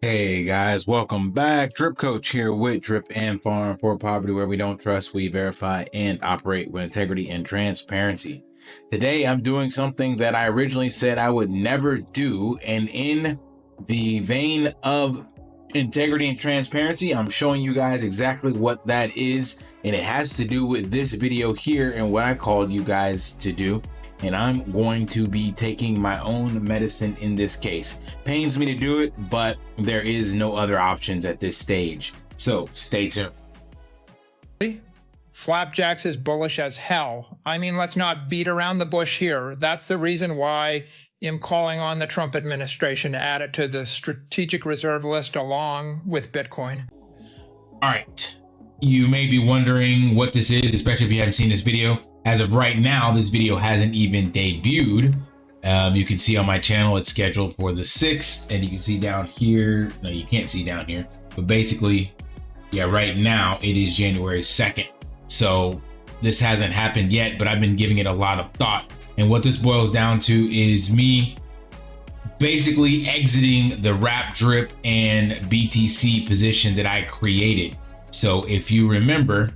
Hey guys, welcome back. Drip Coach here with Drip and Farm for Poverty, where we don't trust, we verify, and operate with integrity and transparency. Today, I'm doing something that I originally said I would never do, and in the vein of integrity and transparency, I'm showing you guys exactly what that is, and it has to do with this video here and what I called you guys to do. And I'm going to be taking my own medicine in this case. Pains me to do it, but there is no other options at this stage. So stay tuned. FlapJax is bullish as hell. I mean, let's not beat around the bush here. That's the reason why I'm calling on the Trump administration to add it to the strategic reserve list along with Bitcoin. All right. You may be wondering what this is, especially if you haven't seen this video. As of right now, this video hasn't even debuted. You can see on my channel, it's scheduled for the 6th, and you can see down here. No, you can't see down here, but basically, yeah, right now it is January 2nd. So this hasn't happened yet, but I've been giving it a lot of thought. And what this boils down to is me basically exiting the wrap drip and BTC position that I created. So if you remember,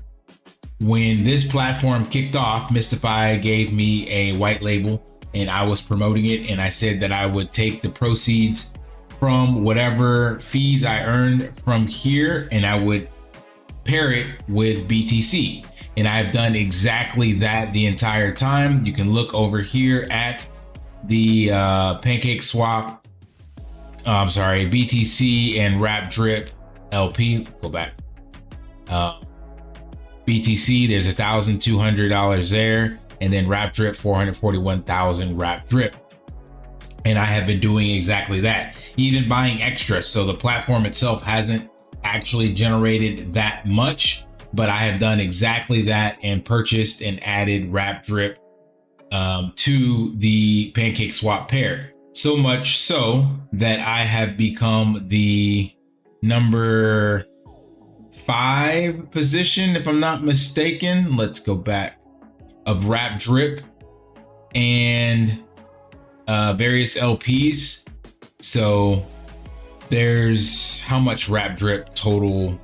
when this platform kicked off, Mystify gave me a white label and I was promoting it, and I said that I would take the proceeds from whatever fees I earned from here and I would pair it with BTC. And I've done exactly that the entire time. You can look over here at the Pancake Swap, BTC and Wrap Drip LP. Go back. BTC, there's $1,200 there, and then Wrap Drip, 441,000 Wrap Drip. And I have been doing exactly that, even buying extra. So the platform itself hasn't actually generated that much, but I have done exactly that and purchased and added Wrap Drip to the Pancake Swap pair. So much so that I have become the number 5 position, if I'm not mistaken. Let's go back, of Wrap Drip and various LPs. So there's how much Wrap Drip total?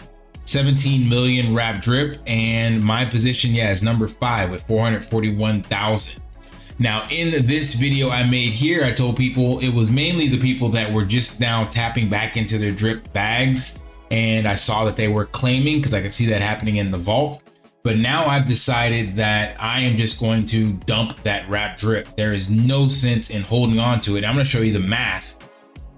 17 million Wrap Drip, and my position, yeah, is number 5 with 441,000. Now, in this video I made here, I told people it was mainly the people that were just now tapping back into their drip bags. And I saw that they were claiming, because I could see that happening in the vault. But now I've decided that I am just going to dump that Wrap Drip. There is no sense in holding on to it. I'm going to show you the math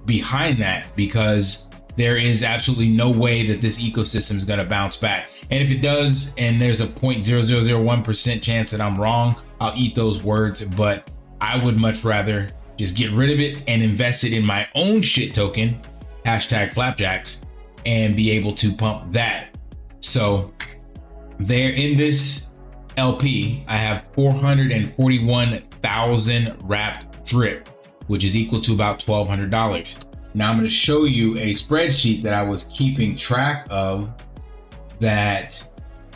behind that, because there is absolutely no way that this ecosystem is going to bounce back. And if it does, and there's a 0.0001% chance that I'm wrong, I'll eat those words. But I would much rather just get rid of it and invest it in my own shit token, #FlapJax, and be able to pump that. So there in this LP, I have 441,000 Wrap Drip, which is equal to about $1,200. Now I'm going to show you a spreadsheet that I was keeping track of that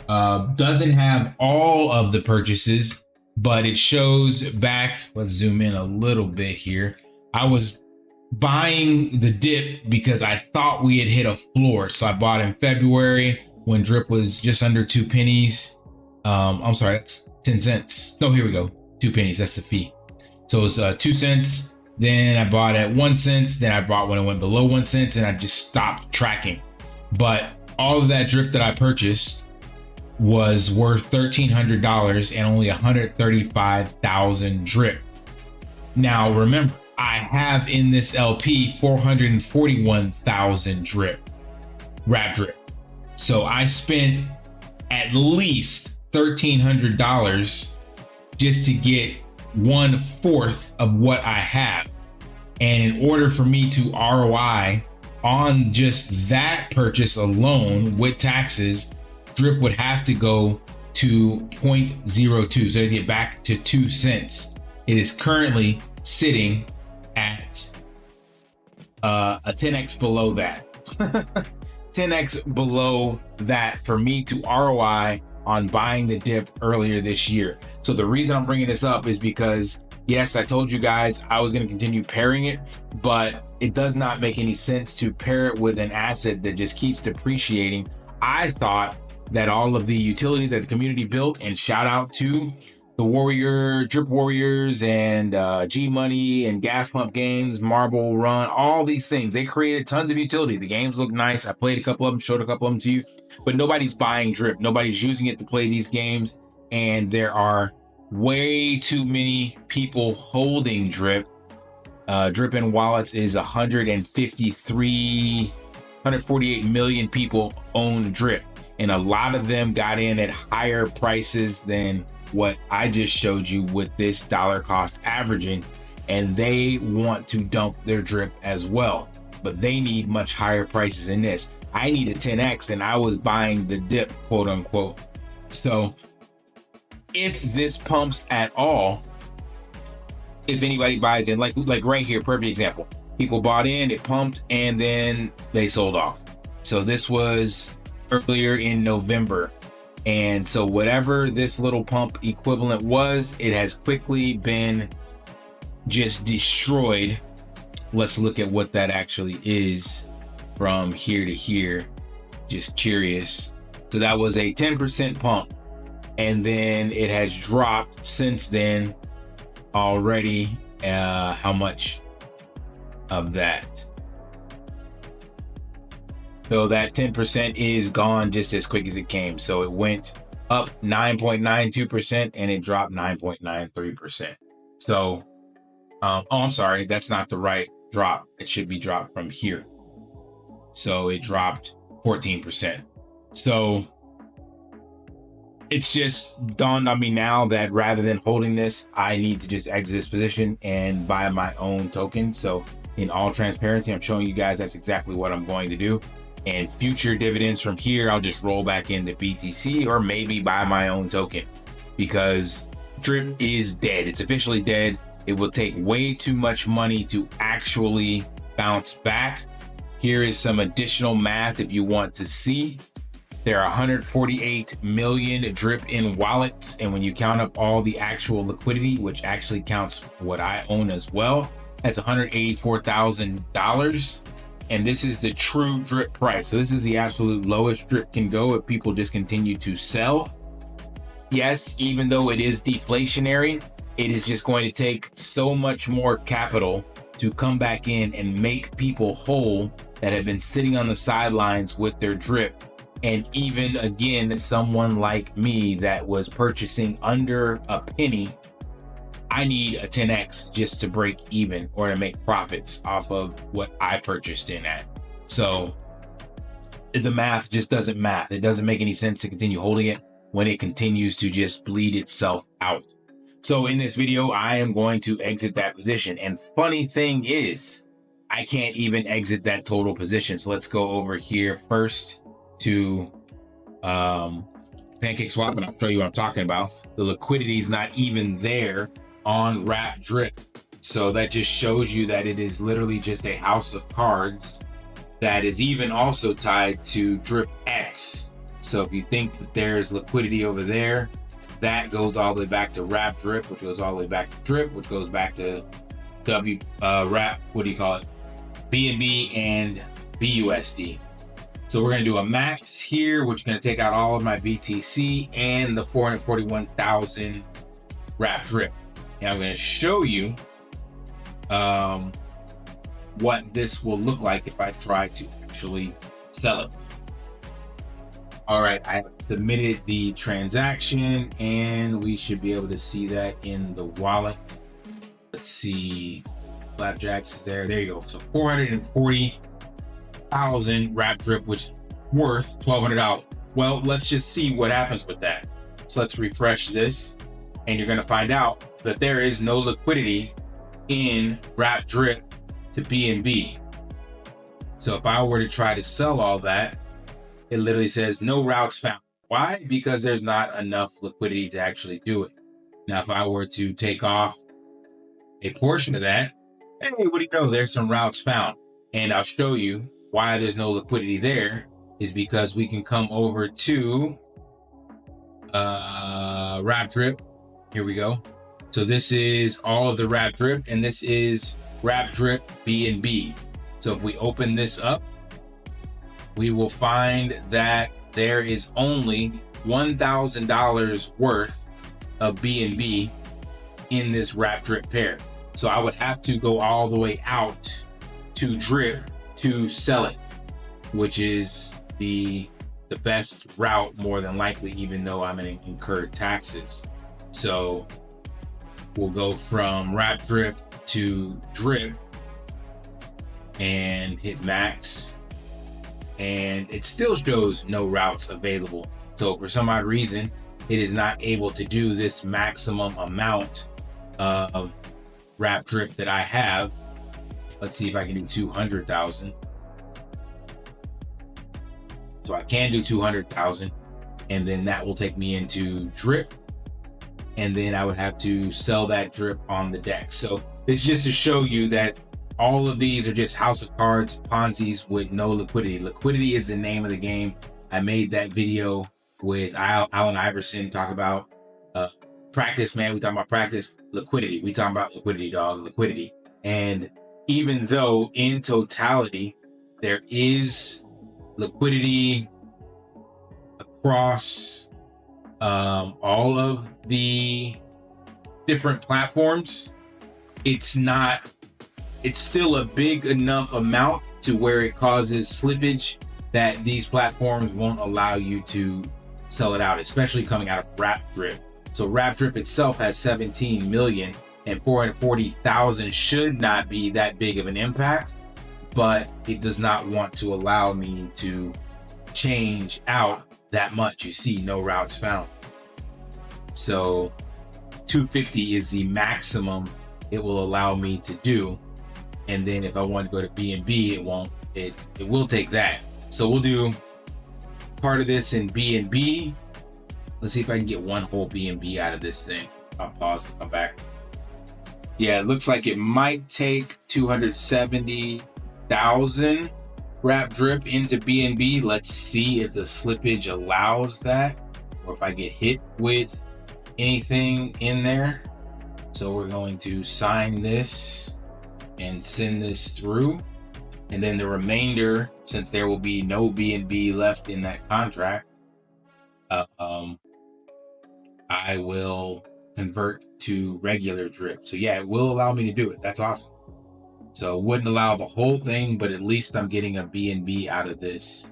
doesn't have all of the purchases, but it shows back. Let's zoom in a little bit here. I was buying the dip because I thought we had hit a floor. So I bought in February when drip was just under 2 pennies. I'm sorry, that's 10 cents. No, here we go. 2 pennies, that's the fee. So it's 2 cents. Then I bought at 1 cent. Then I bought when it went below 1 cent, and I just stopped tracking. But all of that drip that I purchased was worth $1,300 and only 135,000 drip. Now remember, I have in this LP 441,000 Wrap Drip. So I spent at least $1,300 just to get 1/4 of what I have. And in order for me to ROI on just that purchase alone with taxes, drip would have to go to 0.02. So to get back to 2 cents, it is currently sitting at a 10x below that. 10x below that for me to ROI on buying the dip earlier this year. So the reason I'm bringing this up is because Yes, I told you guys I was going to continue pairing it, but it does not make any sense to pair it with an asset that just keeps depreciating. I thought that all of the utility that the community built, and shout out to the Drip Warriors and G Money and Gas Pump Games, Marble Run, all these things. They created tons of utility. The games look nice. I played a couple of them, showed a couple of them to you, but nobody's buying Drip. Nobody's using it to play these games. And there are way too many people holding Drip. Drip in wallets is 148 million people own Drip. And a lot of them got in at higher prices than what I just showed you with this dollar cost averaging. And they want to dump their Drip as well, but they need much higher prices than this. I need a 10x and I was buying the dip, quote unquote. So if this pumps at all, if anybody buys in, like right here, perfect example, people bought in, it pumped, and then they sold off. So this was earlier in November. And so whatever this little pump equivalent was, it has quickly been just destroyed. Let's look at what that actually is from here to here. Just curious. So that was a 10% pump. And then it has dropped since then already. How much of that? So that 10% is gone just as quick as it came. So it went up 9.92% and it dropped 9.93%. So, I'm sorry, that's not the right drop. It should be dropped from here. So it dropped 14%. So it's just dawned on me now that rather than holding this, I need to just exit this position and buy my own token. So in all transparency, I'm showing you guys that's exactly what I'm going to do. And future dividends from here, I'll just roll back into BTC or maybe buy my own token, because Drip is dead. It's officially dead. It will take way too much money to actually bounce back. Here is some additional math if you want to see. There are 148 million Drip in wallets. And when you count up all the actual liquidity, which actually counts what I own as well, that's $184,000. And this is the true Drip price. So this is the absolute lowest Drip can go if people just continue to sell. Yes, even though it is deflationary, it is just going to take so much more capital to come back in and make people whole that have been sitting on the sidelines with their Drip. And even again, someone like me that was purchasing under a penny, I need a 10x just to break even or to make profits off of what I purchased in at. So the math just doesn't math. It doesn't make any sense to continue holding it when it continues to just bleed itself out. So in this video, I am going to exit that position. And funny thing is, I can't even exit that total position. So let's go over here first to PancakeSwap, and I'll show you what I'm talking about. The liquidity is not even there on Wrap Drip. So that just shows you that it is literally just a house of cards that is even also tied to Drip X. So if you think that there's liquidity over there, that goes all the way back to Wrap Drip, which goes all the way back to Drip, which goes back to Wrap, what do you call it? BNB and BUSD. So we're going to do a max here, which is going to take out all of my BTC and the 441,000 Wrap Drip. Now I'm going to show you what this will look like if I try to actually sell it. All right, I have submitted the transaction and we should be able to see that in the wallet. Let's see, FlapJax is there. There you go. So 440,000 Wrap Drip, which is worth $1,200. Well, let's just see what happens with that. So let's refresh this and you're going to find out that there is no liquidity in Wrap Drip to BNB. So if I were to try to sell all that, it literally says no routes found. Why? Because there's not enough liquidity to actually do it. Now, if I were to take off a portion of that, hey, what do you know? There's some routes found. And I'll show you why there's no liquidity there is because we can come over to Wrap Drip. Here we go. So this is all of the wrap drip, and this is wrap drip BNB. So if we open this up, we will find that there is only $1,000 worth of BNB in this wrap drip pair. So I would have to go all the way out to drip to sell it, which is the best route, more than likely, even though I'm going to incur taxes. So we'll go from wrap drip to drip and hit max, and it still shows no routes available. So for some odd reason, it is not able to do this maximum amount of wrap drip that I have. Let's see if I can do 200,000. So I can do 200,000, and then that will take me into drip, and then I would have to sell that drip on the DEX. So it's just to show you that all of these are just house of cards, Ponzi's with no liquidity. Liquidity is the name of the game. I made that video with Allen Iverson, talk about practice, man. We talking about practice, liquidity. We talking about liquidity, dog, liquidity. And even though in totality, there is liquidity across all of the different platforms, it's still a big enough amount to where it causes slippage that these platforms won't allow you to sell it out, especially coming out of wrap drip. So wrap drip itself has 17 million, and 440,000 should not be that big of an impact, but it does not want to allow me to change out that much. You see no routes found. So 250 is the maximum it will allow me to do. And then if I want to go to BNB, it will take that. So we'll do part of this in BNB. Let's see if I can get one whole BNB out of this thing. I'll pause and come back. Yeah, it looks like it might take 270,000 wrap drip into BNB. Let's see if the slippage allows that, or if I get hit with anything in there. So we're going to sign this and send this through. And then the remainder, since there will be no BNB left in that contract, I will convert to regular drip. So yeah, it will allow me to do it. That's awesome. So it wouldn't allow the whole thing, but at least I'm getting a BNB out of this.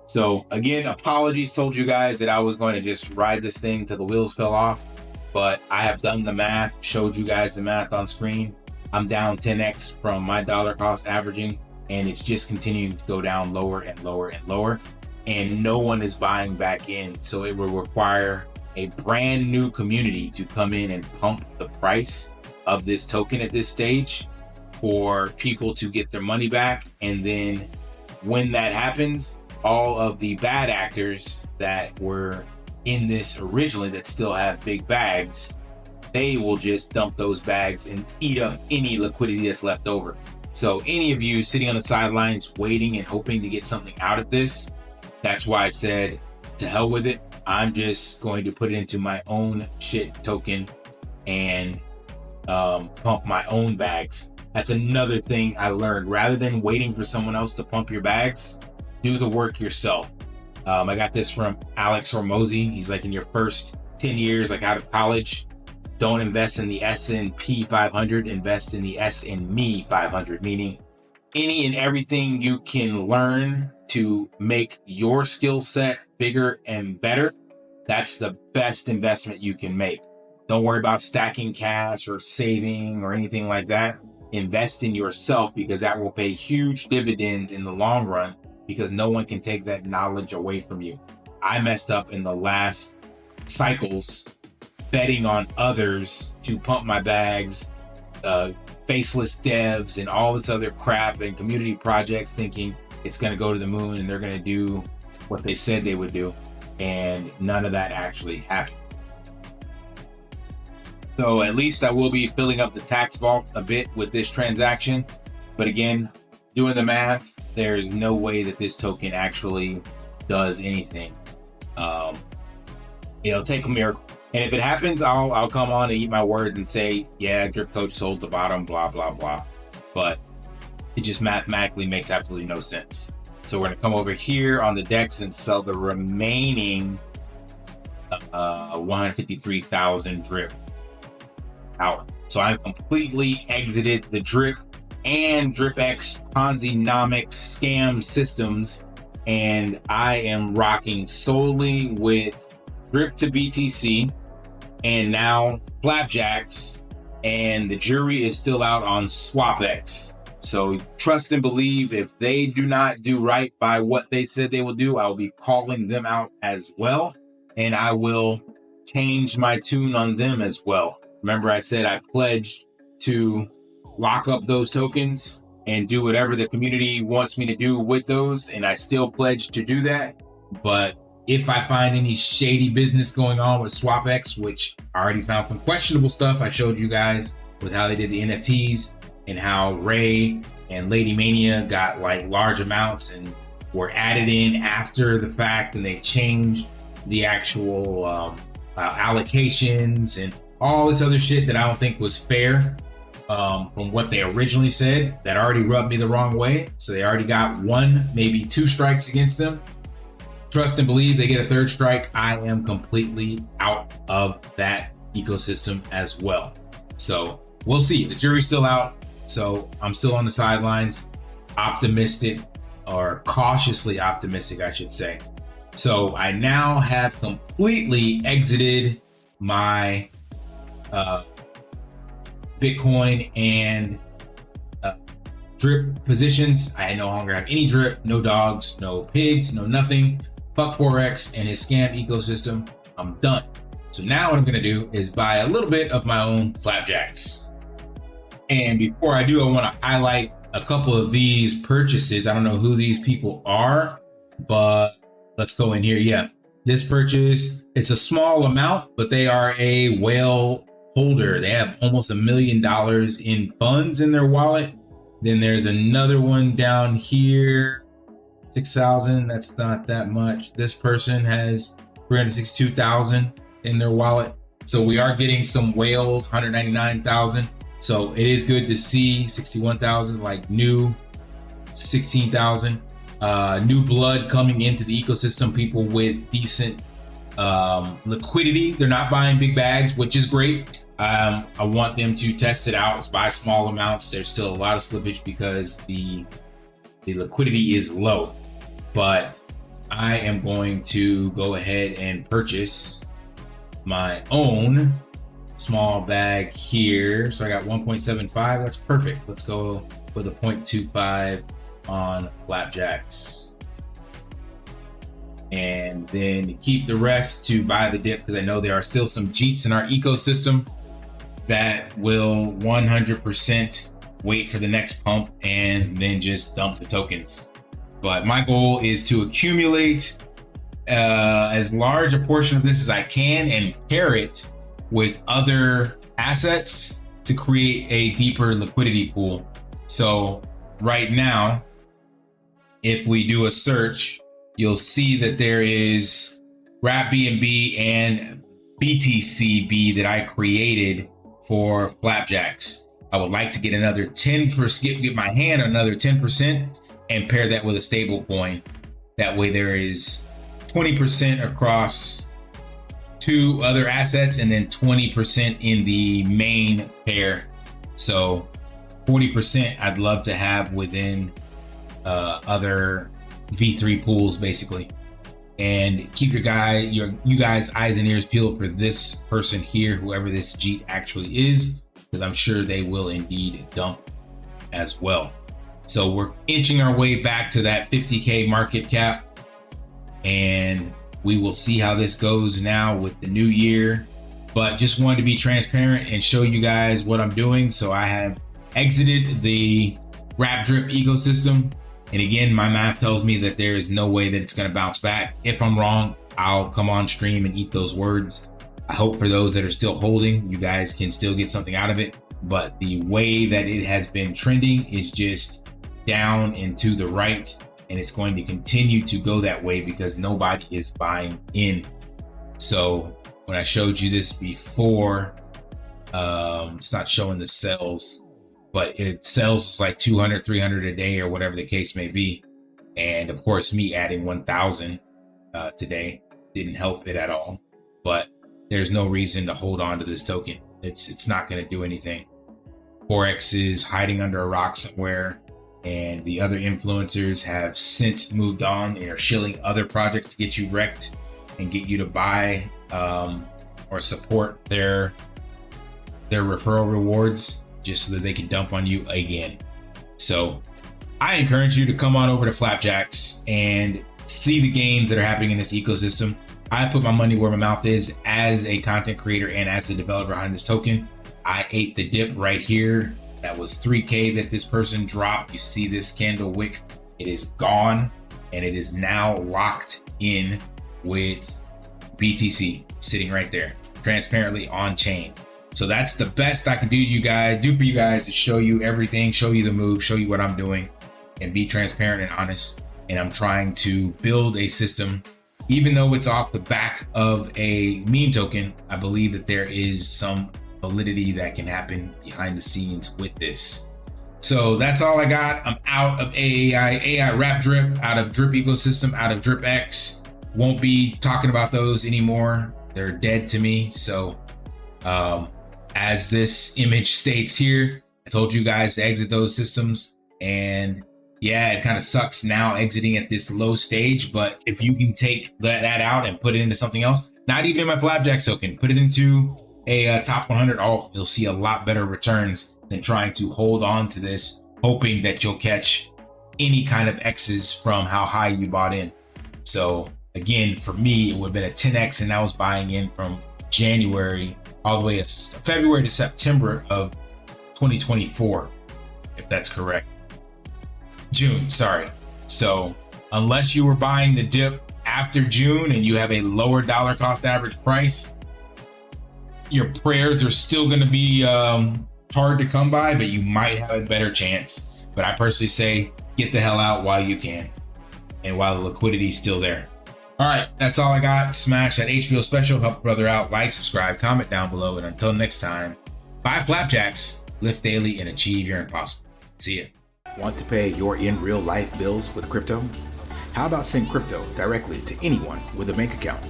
So again, apologies, told you guys that I was going to just ride this thing till the wheels fell off, but I have done the math, showed you guys the math on screen. I'm down 10x from my dollar cost averaging, and it's just continuing to go down lower and lower and lower, and no one is buying back in. So it will require a brand new community to come in and pump the price of this token at this stage for people to get their money back. And then when that happens, all of the bad actors that were in this originally that still have big bags, they will just dump those bags and eat up any liquidity that's left over. So any of you sitting on the sidelines waiting and hoping to get something out of this, that's why I said to hell with it. I'm just going to put it into my own shit token and pump my own bags. That's another thing I learned. Rather than waiting for someone else to pump your bags, do the work yourself. I got this from Alex Hormozy. He's like, in your first 10 years, like out of college, don't invest in the S&P 500, invest in the S&Me 500, meaning any and everything you can learn to make your skill set bigger and better. That's the best investment you can make. Don't worry about stacking cash or saving or anything like that. Invest in yourself, because that will pay huge dividends in the long run, because no one can take that knowledge away from you. I messed up in the last cycles betting on others to pump my bags, faceless devs and all this other crap and community projects, thinking it's going to go to the moon and they're going to do what they said they would do. And none of that actually happened. So at least I will be filling up the tax vault a bit with this transaction. But again, doing the math, there's no way that this token actually does anything. It'll take a miracle. And if it happens, I'll come on and eat my word and say, yeah, Drip Coach sold the bottom, blah, blah, blah. But it just mathematically makes absolutely no sense. So we're gonna come over here on the DEX and sell the remaining 153,000 drip out. So I've completely exited the drip and DripX Ponzi-nomics scam systems, and I am rocking solely with drip to BTC and now FlapJax, and the jury is still out on SwapX. So trust and believe, if they do not do right by what they said they will do, I will be calling them out as well. And I will change my tune on them as well. Remember, I said I pledged to lock up those tokens and do whatever the community wants me to do with those. And I still pledge to do that. But if I find any shady business going on with SwapX, which I already found some questionable stuff, I showed you guys with how they did the NFTs and how Ray and Lady Mania got like large amounts and were added in after the fact, and they changed the actual allocations and all this other shit that I don't think was fair from what they originally said. That already rubbed me the wrong way. So they already got 1, maybe 2 strikes against them. Trust and believe they get a 3rd strike, I am completely out of that ecosystem as well. So we'll see. The jury's still out. So I'm still on the sidelines, optimistic, or cautiously optimistic, I should say. So I now have completely exited my Bitcoin and drip positions. I no longer have any drip, no dogs, no pigs, no nothing. Fuck Forex and his scam ecosystem. I'm done. So now what I'm gonna do is buy a little bit of my own FlapJax. And before I do, I want to highlight a couple of these purchases. I don't know who these people are, but let's go in here. Yeah, this purchase, it's a small amount, but they are a whale holder. They have almost $1 million in funds in their wallet. Then there's another one down here, 6,000. That's not that much. This person has 362,000 in their wallet. So we are getting some whales, 199,000. So it is good to see 61,000, like new 16,000, new blood coming into the ecosystem, people with decent liquidity. They're not buying big bags, which is great. I want them to test it out, buy small amounts. There's still a lot of slippage because the liquidity is low, but I am going to go ahead and purchase my own small bag here. So I got 1.75. That's perfect. Let's go with a 0.25 on FlapJax, and then keep the rest to buy the dip, because I know there are still some Jeets in our ecosystem that will 100% wait for the next pump and then just dump the tokens. But my goal is to accumulate as large a portion of this as I can and pair it with other assets to create a deeper liquidity pool. So right now, if we do a search, you'll see that there is Wrap BNB and BTCB that I created for FlapJax. I would like to get another 10%, get my hand on another 10% and pair that with a stable coin. That way there is 20% across 2 other assets and then 20% in the main pair. So 40% I'd love to have within other V3 pools, basically. And keep you guys eyes and ears peeled for this person here, whoever this Jeet actually is, because I'm sure they will indeed dump as well. So we're inching our way back to that 50K market cap, and we will see how this goes now with the new year. But just wanted to be transparent and show you guys what I'm doing. So I have exited the Wrap Drip ecosystem. And again, my math tells me that there is no way that it's going to bounce back. If I'm wrong, I'll come on stream and eat those words. I hope for those that are still holding, you guys can still get something out of it. But the way that it has been trending is just down and to the right. And it's going to continue to go that way because nobody is buying in. So when I showed you this before, it's not showing the sells, but it sells was like 200, 300 a day or whatever the case may be. And of course, me adding 1,000 today didn't help it at all. But there's no reason to hold on to this token. It's not going to do anything. Forex is hiding under a rock somewhere, and the other influencers have since moved on and are shilling other projects to get you wrecked and get you to buy or support their referral rewards just so that they can dump on you again. So I encourage you to come on over to FlapJax and see the gains that are happening in this ecosystem. I put my money where my mouth is as a content creator and as the developer behind this token. I ate the dip right here. That was 3K that this person dropped. You see this candle wick, it is gone, and it is now locked in with BTC sitting right there, transparently on chain. So that's the best I can do for you guys is show you everything, show you the move, show you what I'm doing, and be transparent and honest. And I'm trying to build a system, even though it's off the back of a meme token. I believe that there is some validity that can happen behind the scenes with this. So that's all I got. I'm out of AI wrap drip, out of drip ecosystem, out of drip X. Won't be talking about those anymore. They're dead to me. So as this image states here, I told you guys to exit those systems, and yeah, it kind of sucks now exiting at this low stage, but if you can take that out and put it into something else, not even in my FlapJax token, put it into a top 100 alt, you'll see a lot better returns than trying to hold on to this, hoping that you'll catch any kind of X's from how high you bought in. So again, for me, it would have been a 10X, and I was buying in from January all the way to February to September of 2024, if that's correct. June, sorry. So unless you were buying the dip after June and you have a lower dollar cost average price, your prayers are still going to be hard to come by, but you might have a better chance. But I personally say get the hell out while you can and while the liquidity is still there. All right, that's all I got. Smash that HBO special, help a brother out, like, subscribe, comment down below, and until next time, buy FlapJax, lift daily, and achieve your impossible. See ya. Want to pay your in real life bills with crypto? How about send crypto directly to anyone with a bank account?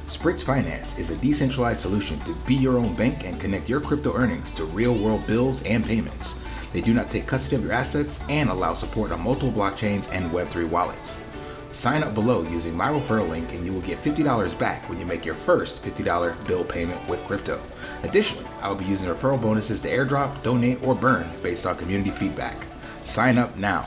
Spritz Finance is a decentralized solution to be your own bank and connect your crypto earnings to real world bills and payments. They do not take custody of your assets and allow support on multiple blockchains and Web3 wallets. Sign up below using my referral link and you will get $50 back when you make your first $50 bill payment with crypto. Additionally, I will be using referral bonuses to airdrop, donate, or burn based on community feedback. Sign up now.